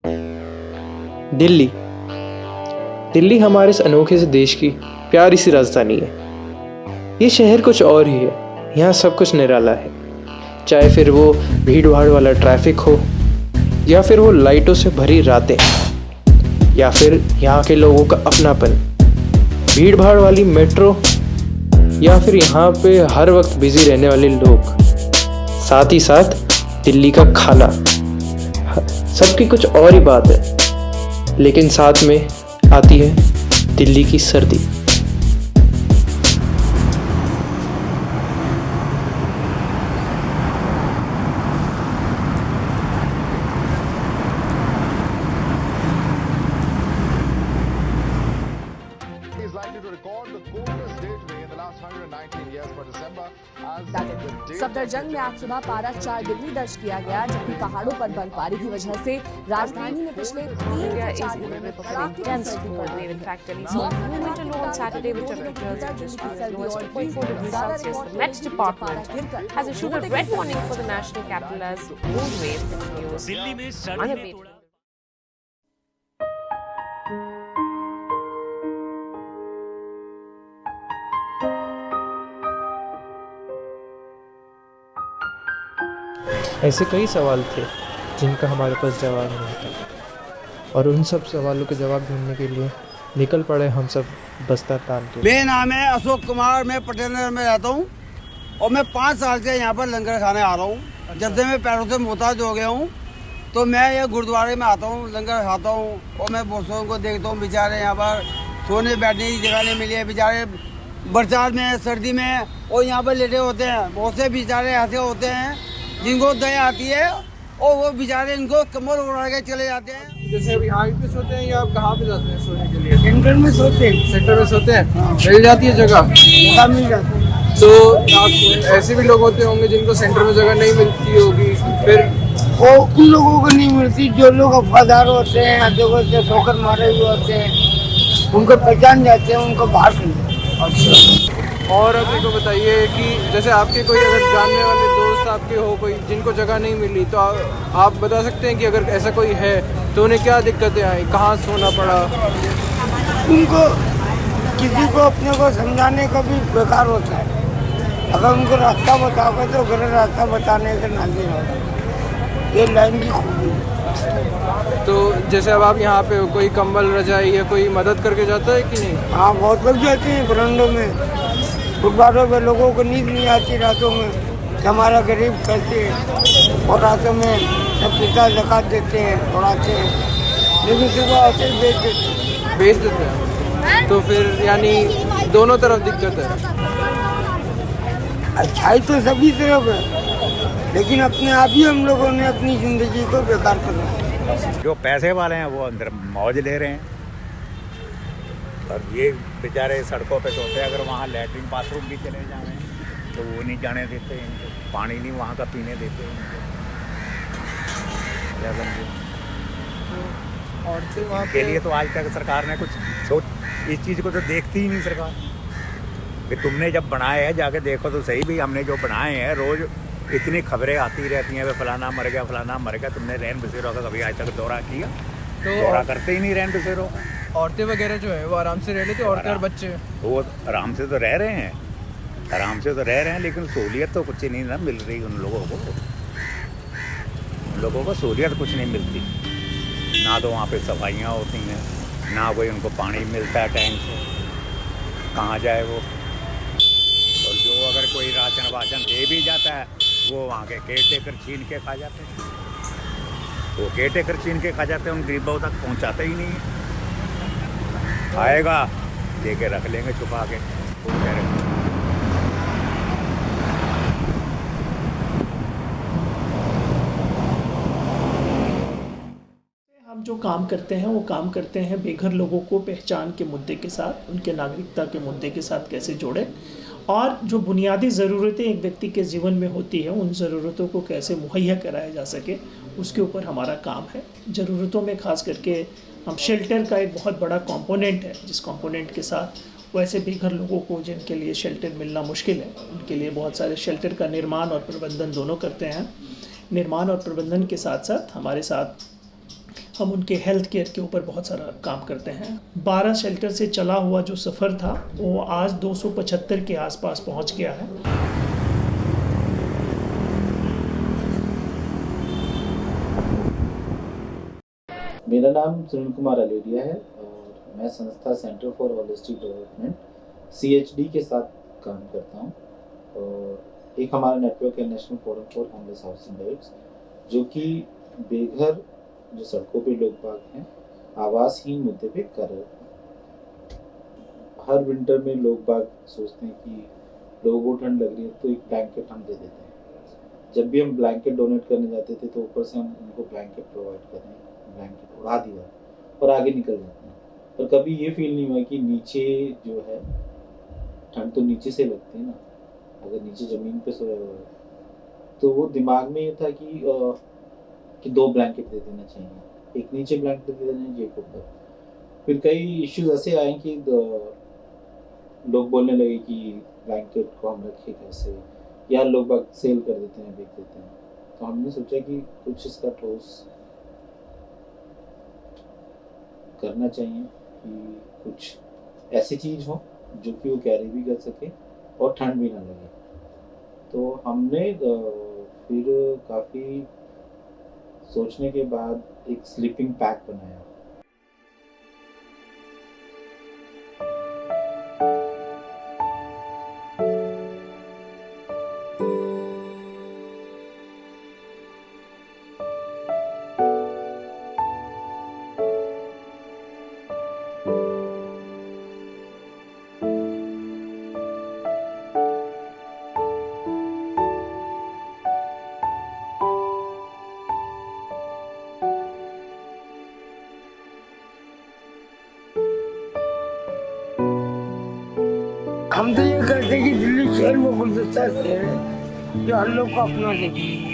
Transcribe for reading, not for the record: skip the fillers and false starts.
दिल्ली। दिल्ली हमारे इस अनोखे से देश की प्यारी सी राजधानी है। ये शहर कुछ और ही है। यहाँ सब कुछ निराला है, चाहे फिर वो भीड़ भाड़ वाला ट्रैफिक हो, या फिर वो लाइटों से भरी रातें, या फिर यहाँ के लोगों का अपनापन, भीड़ भाड़ वाली मेट्रो, या फिर यहाँ पे हर वक्त बिजी रहने वाले लोग। साथ ही साथ दिल्ली का खाना, सबकी कुछ और ही बात है। लेकिन साथ में आती है दिल्ली की सर्दी। सफदरजंग में आज सुबह पारा 4 डिग्री दर्ज किया गया, जबकि पहाड़ों पर बर्फबारी की वजह से राजधानी में पिछले 3 से 4 दिनों में intense cold wave. In fact, Delhi's winter low on Saturday, with temperatures registered as low as 2.4 degrees Celsius. The Met Department has issued a red warning for the national capital as the cold wave continues unabated. ऐसे कई सवाल थे जिनका हमारे पास जवाब नहीं था, और उन सब सवालों के जवाब ढूंढने के लिए निकल पड़े हम सब बस्तर टान के। मेरा नाम है अशोक कुमार, मैं पटेल नगर में रहता हूँ और मैं 5 साल से यहाँ पर लंगर खाने आ रहा हूँ। जब से मैं पैरों से मोहताज हो गया हूँ तो मैं ये गुरुद्वारे में आता हूँ, लंगर खाता हूँ और मैं बहुत को देखता हूँ। बेचारे यहाँ पर सोने बैठने की जगह नहीं मिली है, बेचारे बरसात में सर्दी में और यहाँ पर लेटे होते हैं। बहुत से बेचारे ऐसे होते हैं जिनको दया आती है और वो बेचारे इनको कमर उड़ा के चले जाते हैं। जैसे अभी यहाँ पे सोते हैं या आप कहाँ पे जाते हैं सोने के लिए? सेंटर में सोते हैं। सेंटर में सोते हैं? मिल जाती है जगह? मिल जाती है। तो आप ऐसे भी लोग होते होंगे जिनको सेंटर में जगह नहीं मिलती होगी, फिर वो उन लोगों को नहीं मिलती जो लोग वफादार होते हैं, जो ठोकर मारे हुए होते हैं, उनको पहचान जाते हैं, उनको बाहर कर देते हैं। अच्छा। और अपने को बताइए कि जैसे आपके कोई अगर जानने वाले दोस्त आपके हो कोई जिनको जगह नहीं मिली, तो आप बता सकते हैं कि अगर ऐसा कोई है तो उन्हें क्या दिक्कतें आई, कहाँ सोना पड़ा? उनको किसी को अपने को समझाने का भी बेकार होता है। अगर उनको रास्ता बताओगे तो गलत रास्ता बताने के नाजिर होगा। ये लाइन की खूबी है। तो जैसे अब आप यहाँ पे कोई कंबल रजाई या कोई मदद करके जाता है कि नहीं? हाँ, बहुत लोग जाते हैं बरंडों में, फुटपाथों पे। लोगों को नींद नहीं आती रातों में, हमारा गरीब कैसे, और रातों में सब पिता ज़कात देते हैं, उड़ाते हैं, लेकिन सुबह आते ही बेच देते हैं। तो फिर यानी दोनों तरफ दिक्कत है। अच्छाई तो सभी तरफ है, लेकिन अपने आप ही हम लोगों ने अपनी ज़िंदगी को बेकार कर रखा है। जो पैसे वाले हैं वो अंदर मौज ले रहे हैं और ये बेचारे सड़कों पे सोते हैं। अगर वहाँ लैट्रिन बाथरूम भी चले जाएं तो वो नहीं जाने देते इनको, पानी नहीं वहाँ का पीने देते इनको। इनके लिए तो आज तक सरकार ने कुछ सोच, इस चीज़ को तो देखती ही नहीं सरकार कि तुमने जब बनाए हैं जाके देखो तो सही भी। हमने जो बनाए हैं रोज़ इतनी खबरें आती रहती हैं, फलाना मर गया, फलाना मर गया। तुमने रैन बसेरों का कभी आज तक दौरा किया? तो दौरा करते ही नहीं रैन बसेरों का। औरतें वगैरह जो है वो आराम से रह लेते, औरतें और बच्चे वो आराम से तो रह रहे हैं, आराम से तो रह रहे हैं, लेकिन सहूलियत तो कुछ नहीं ना मिल रही उन लोगों को। उन लोगों को सहूलियत कुछ नहीं मिलती, ना तो वहाँ पे सफाइयाँ होती हैं, ना कोई उनको पानी मिलता है टाइम से। कहाँ जाए वो? और जो अगर कोई राशन वाशन दे भी जाता है वो वहाँ के केयर टेकर छीन के खा जाते हैं। वो केयर टेकर छीन के खा जाते हैं, उन गरीबों तक पहुँचाते ही नहीं है। आएगा दे के रख लेंगे छुपा के। हम जो काम करते हैं वो काम करते हैं बेघर लोगों को पहचान के मुद्दे के साथ, उनके नागरिकता के मुद्दे के साथ कैसे जोड़ें, और जो बुनियादी ज़रूरतें एक व्यक्ति के जीवन में होती है उन ज़रूरतों को कैसे मुहैया कराया जा सके, उसके ऊपर हमारा काम है। ज़रूरतों में ख़ास करके हम शेल्टर का एक बहुत बड़ा कंपोनेंट है, जिस कंपोनेंट के साथ वैसे बेघर लोगों को जिनके लिए शेल्टर मिलना मुश्किल है, उनके लिए बहुत सारे शेल्टर का निर्माण और प्रबंधन दोनों करते हैं। निर्माण और प्रबंधन के साथ साथ हमारे साथ हम उनके हेल्थ केयर के ऊपर बहुत सारा काम करते हैं। 12 शेल्टर से चला हुआ जो सफ़र था वो आज 275 के आसपास पहुंच गया है। मेरा नाम सुनील कुमार अलेरिया है और मैं संस्था centre for holistic development CHD के साथ काम करता हूँ। और एक हमारा नेटवर्क है national forum for homeless housing rights, जो कि बेघर जो सड़कों पे लोग बाग हैं आवासहीन मुद्दे पे कर रहे हैं। हर विंटर में लोग बाग सोचते हैं कि लोगों को ठंड लग रही है तो एक ब्लैंकेट हम दे देते हैं। जब भी हम ब्लैंकेट डोनेट करने जाते थे तो ऊपर से हम उनको ब्लैंकेट प्रोवाइड कर रहे हैं, ब्लैंकेट उड़ा दिया और आगे निकल जाते हैं। पर कभी ये फील नहीं हुआ कि नीचे जो है ठंड तो नीचे से लगती है ना, अगर नीचे ज़मीन पे सोया हुआ है तो वो दिमाग में ये था कि 2 ब्लैंकेट दे देना चाहिए, एक नीचे ब्लैंकेट दे देना चाहिए, एक ऊपर। फिर कई इश्यूज ऐसे आए कि लोग बोलने लगे कि ब्लैंकेट को हम रखें कैसे, या लोग बाग सेल कर देते हैं, बेच देते हैं। तो हमने सोचा कि कुछ इसका ठोस करना चाहिए कि कुछ ऐसी चीज़ हो जो कि वो कैरी भी कर सके और ठंड भी ना लगे। तो हमने फिर काफ़ी सोचने के बाद एक स्लीपिंग पैक बनाया। हम तो ये कहते हैं कि दिल्ली शहर वो गुलदस्ता शहर है जो हर लोग को अपना लेती है।